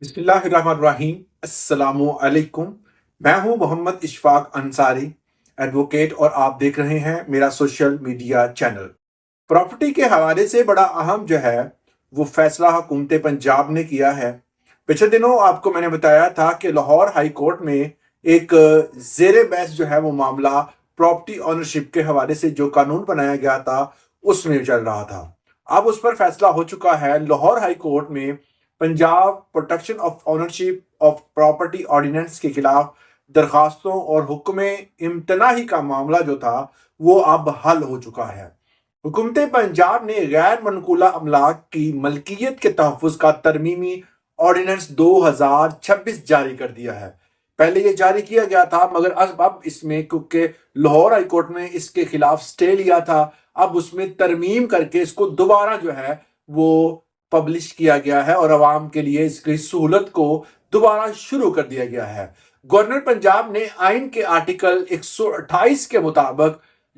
बिस्मिल्लाहिर्रहमानिर्रहीम। अस्सलामुअलैकुम। मैं हूं मोहम्मद इशफाक अंसारी, एडवोकेट, और आप देख रहे हैं मेरा सोशल मीडिया चैनल। प्रॉपर्टी के हवाले से बड़ा अहम जो है वो फैसला हुकूमत पंजाब ने किया है। पिछले दिनों आपको मैंने बताया था कि लाहौर हाई कोर्ट में एक जेर बहस जो है वो मामला प्रॉपर्टी ऑनरशिप के हवाले से जो कानून बनाया गया था उसमें चल रहा था। अब उस पर फैसला हो चुका है। लाहौर हाई कोर्ट में Punjab protection of ownership of property ordinance के खिलाफ दरखास्तों और हुक्म इम्तनाही का मामला जो था वो अब हल हो चुका है। हुकूमत पंजाब ने गैर मनकूला अमलाक की मलकियत के तहफ़्फ़ुज़ का तरमीमी ऑर्डिनेंस 2026 जारी कर दिया है। पहले ये जारी किया गया था, मगर अब इसमें क्योंकि लाहौर हाई कोर्ट ने इसके खिलाफ स्टे लिया था, अब उसमें तरमीम करके इसको दोबारा जो है वो पब्लिश किया गया है और आवाम के लिए इसकी सहूलत को दोबारा शुरू कर दिया गया है। गवर्नर पंजाब ने आइन के आर्टिकल 128 के मुताबिक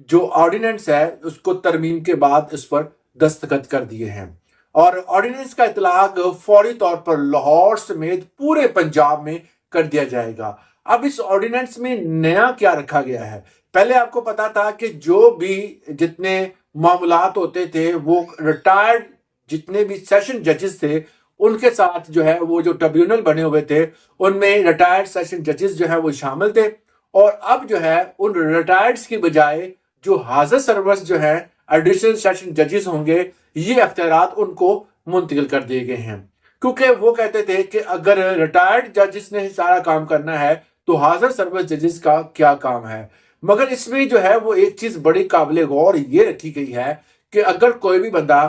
जो ऑर्डिनेंस है उसको तरमीम के बाद इस पर दस्तखत कर दिए हैं और ऑर्डिनेंस का इतलाक फौरी तौर पर लाहौर समेत पूरे पंजाब में कर दिया जाएगा। अब इस ऑर्डिनेंस में नया क्या रखा गया है? पहले आपको पता था कि जो भी जितने मामलात होते थे वो रिटायर्ड जितने भी सेशन जजेस थे उनके साथ जो है वो जो ट्रिब्यूनल बने हुए थे उनमें रिटायर्ड सेशन जजेस जो है वो शामिल थे, और अब जो है उन रिटायर्ड्स की बजाय जो हाजिर सर्विस जो है एडिशनल सेशन जजेस होंगे, ये अख्तियारात उनको मुंतकिल कर दिए गए हैं। क्योंकि वो कहते थे कि अगर रिटायर्ड जजेस ने सारा काम करना है तो हाजिर सर्विस जजेस का क्या काम है। मगर इसमें जो है वो एक चीज बड़ी काबिल गौर ये रखी गई है कि अगर कोई भी बंदा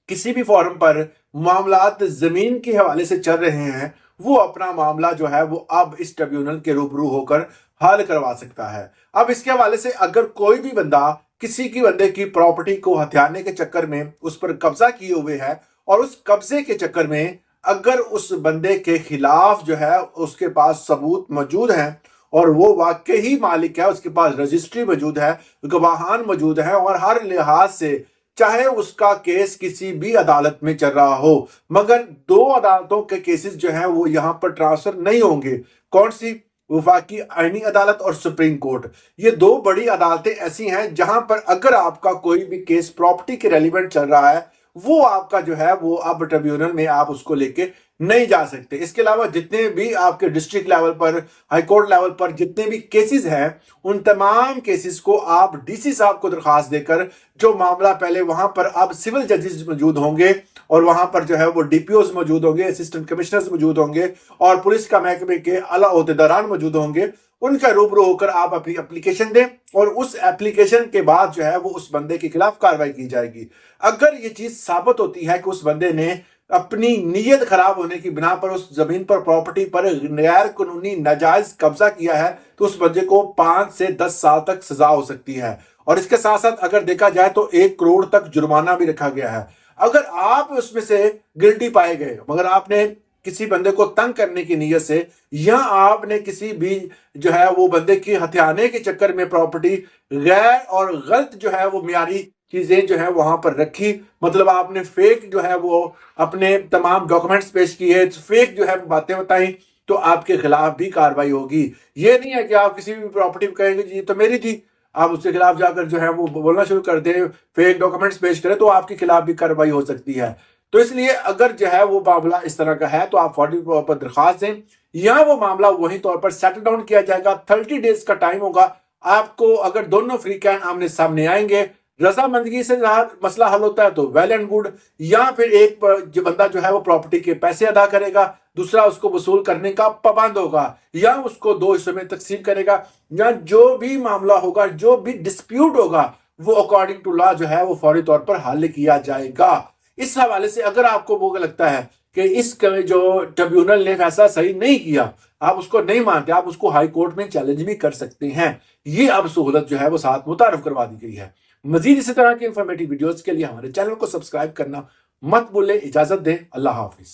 किसी भी फॉरम पर मामलात जमीन के हवाले से चल रहे हैं, वो अपना मामला जो है वो अब इस ट्रिब्यूनल के रूबरू होकर हल करवा सकता है। अब इसके हवाले से अगर कोई भी बंदा किसी की बंदे की प्रॉपर्टी को हथियाने के चक्कर में उस पर कब्जा किए हुए है और उस कब्जे के चक्कर में अगर उस बंदे के खिलाफ जो है उसके पास सबूत मौजूद हैं और वो वाकई ही मालिक है, उसके पास रजिस्ट्री मौजूद है, गवाहान मौजूद है और हर लिहाज से चाहे उसका केस किसी भी अदालत में चल रहा हो, मगर दो अदालतों के केसेस जो हैं वो यहाँ पर ट्रांसफर नहीं होंगे। कौन सी? वफाकी आईनी अदालत और सुप्रीम कोर्ट। ये दो बड़ी अदालतें ऐसी हैं जहां पर अगर आपका कोई भी केस प्रॉपर्टी के रेलिवेंट चल रहा है वो आपका जो है वो अब ट्रिब्यूनल में आप उसको लेके नहीं जा सकते। इसके अलावा जितने भी आपके डिस्ट्रिक्ट लेवल पर, हाई कोर्ट लेवल पर जितने भी केसेस हैं उन तमाम केसेस को आप डीसी साहब को दरखास्त देकर, जो मामला पहले वहां पर अब सिविल जजेस मौजूद होंगे और वहां पर जो है वो डीपीओज मौजूद होंगे, असिस्टेंट कमिश्नर्स मौजूद होंगे और पुलिस का महकमे के आला ओहदेदारान मौजूद होंगे, उनका रूबरू होकर आप अपनी एप्लीकेशन दें और उस एप्लीकेशन के बाद जो है वो उस बंदे के खिलाफ कार्रवाई की जाएगी। अगर ये चीज साबित होती है कि उस बंदे ने अपनी नीयत खराब होने की बिना पर उस जमीन पर, प्रॉपर्टी पर गैर कानूनी नाजायज कब्जा किया है तो उस बंदे को 5 से 10 साल तक सजा हो सकती है। और इसके साथ साथ अगर देखा जाए तो 1 करोड़ तक जुर्माना भी रखा गया है। अगर आप उसमें से गिल्टी पाए गए मगर आपने किसी बंदे को तंग करने की नीयत से या आपने किसी भी जो है वो बंदे की हथियाने के चक्कर में प्रॉपर्टी गैर और गलत जो है वो मियारी चीजें जो है वहां पर रखी, मतलब आपने फेक जो है वो अपने तमाम डॉक्यूमेंट्स पेश किए, फेक जो है बातें बताई, तो आपके खिलाफ भी कार्रवाई होगी। ये नहीं है कि आप किसी भी प्रॉपर्टी को कहेंगे जी तो मेरी थी, आप उसके खिलाफ जाकर जो है वो बोलना शुरू कर दें, फेक डॉक्यूमेंट्स पेश करें, तो आपके खिलाफ भी कार्रवाई हो सकती है। तो इसलिए अगर जो है वो मामला इस तरह का है तो आप फौरी तौर पर दरखास्त दें या वो मामला वही तौर पर सेटल डाउन किया जाएगा। 30 डेज का टाइम होगा आपको। अगर दोनों फ्री कैन आमने सामने आएंगे, रजामंदगी से मसला हल होता है तो वेल एंड गुड, या फिर एक जो बंदा जो है वो प्रॉपर्टी के पैसे अदा करेगा, दूसरा उसको वसूल करने का पाबंद होगा या उसको 2 हिस्सों में तकसीम करेगा, या जो भी मामला होगा, जो भी डिस्प्यूट होगा वो अकॉर्डिंग टू लॉ जो है वो फौरी तौर पर हल किया जाएगा। इस हवाले से अगर आपको वो लगता है कि इस जो ट्रिब्यूनल ने फैसला सही नहीं किया, आप उसको नहीं मानते, आप उसको हाई कोर्ट में चैलेंज भी कर सकते हैं। ये अब सहूलत जो है वो साथ मुतारफ करवा दी गई है। मजीद इसी तरह की इंफॉर्मेटिव वीडियोस के लिए हमारे चैनल को सब्सक्राइब करना मत भूलें। इजाजत दें। अल्लाह हाफिज।